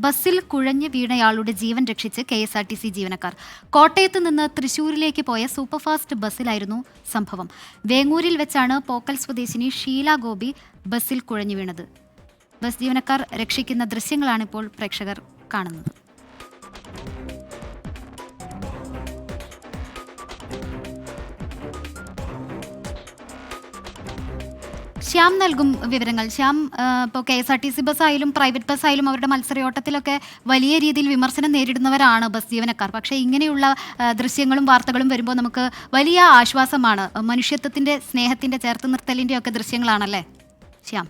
ബസ്സിൽ കുഴഞ്ഞു വീണയാളുടെ ജീവൻ രക്ഷിച്ച് KSRTC ജീവനക്കാർ. കോട്ടയത്ത് നിന്ന് തൃശൂരിലേക്ക് പോയ സൂപ്പർഫാസ്റ്റ് ബസ്സിലായിരുന്നു സംഭവം. വേങ്ങൂരിൽ വെച്ചാണ് പോക്കൽ സ്വദേശിനി ഷീല ഗോപി ബസ്സിൽ കുഴഞ്ഞു വീണത്. ബസ് ജീവനക്കാർ രക്ഷിക്കുന്ന ദൃശ്യങ്ങളാണിപ്പോൾ പ്രേക്ഷകർ കാണുന്നത്. ശ്യാം നൽകും വിവരങ്ങൾ. ശ്യാം, ഇപ്പോൾ KSRTC ബസ്സായാലും പ്രൈവറ്റ് ബസ്സായാലും അവരുടെ മത്സരയോട്ടത്തിലൊക്കെ വലിയ രീതിയിൽ വിമർശനം നേരിടുന്നവരാണ് ബസ് ജീവനക്കാർ. പക്ഷേ ഇങ്ങനെയുള്ള ദൃശ്യങ്ങളും വാർത്തകളും വരുമ്പോൾ നമുക്ക് വലിയ ആശ്വാസമാണ്. മനുഷ്യത്വത്തിൻ്റെ, സ്നേഹത്തിൻ്റെ, ചേർത്ത് നിർത്തലിൻ്റെ ഒക്കെ ദൃശ്യങ്ങളാണല്ലേ ശ്യാം?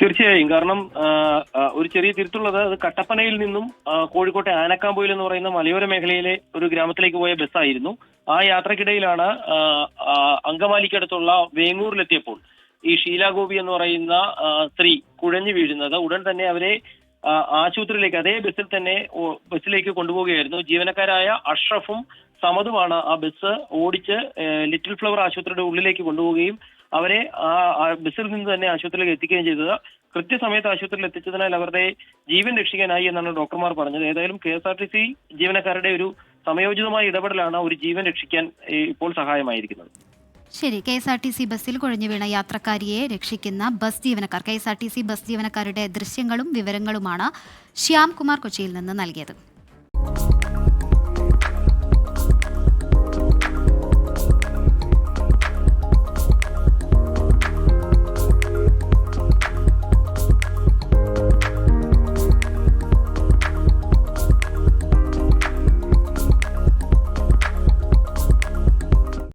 തീർച്ചയായും. കാരണം ഒരു ചെറിയ തിരുത്തുള്ളത്, അത് കട്ടപ്പനയിൽ നിന്നും കോഴിക്കോട്ടെ ആനക്കാമ്പൊയിൽ എന്ന് പറയുന്ന മലയോര മേഖലയിലെ ഒരു ഗ്രാമത്തിലേക്ക് പോയ ബസ്സായിരുന്നു. ആ യാത്രക്കിടയിലാണ് അങ്കമാലിക്കടുത്തുള്ള വേങ്ങൂരിലെത്തിയപ്പോൾ ഈ ഷീല ഗോപി എന്ന് പറയുന്ന സ്ത്രീ കുഴഞ്ഞു വീഴുന്നത്. ഉടൻ തന്നെ അവരെ ആശുപത്രിയിലേക്ക്, അതേ ബസ്സിൽ തന്നെ ബസ്സിലേക്ക് കൊണ്ടുപോവുകയായിരുന്നു. ജീവനക്കാരായ അഷ്റഫും സമതുമാണ് ആ ബസ് ഓടിച്ച് ലിറ്റിൽ ഫ്ലവർ ആശുപത്രിയുടെ ഉള്ളിലേക്ക് കൊണ്ടുപോവുകയും അവരെ ആ ബസ്സിൽ നിന്ന് തന്നെ ആശുപത്രിയിലേക്ക് എത്തിക്കുകയും ചെയ്തത്. കൃത്യസമയത്ത് ആശുപത്രിയിൽ എത്തിച്ചതിനാൽ അവരുടെ ജീവൻ രക്ഷിക്കാനായി എന്നാണ് ഡോക്ടർമാർ പറഞ്ഞത്. ഏതായാലും KSRTC ജീവനക്കാരുടെ ഒരു സമയോചിതമായ ഇടപെടലാണ് ഒരു ജീവൻ രക്ഷിക്കാൻ ഇപ്പോൾ സഹായമായിരിക്കുന്നത്. ശരി, KSRTC ബസ്സിൽ കുഴഞ്ഞു വീണ യാത്രക്കാരിയെ രക്ഷിക്കുന്ന ബസ് ജീവനക്കാർ, KSRTC ബസ് ജീവനക്കാരുടെ ദൃശ്യങ്ങളും വിവരങ്ങളുമാണ് ശ്യാം കുമാർ കൊച്ചിയിൽ നിന്ന് നൽകിയത്.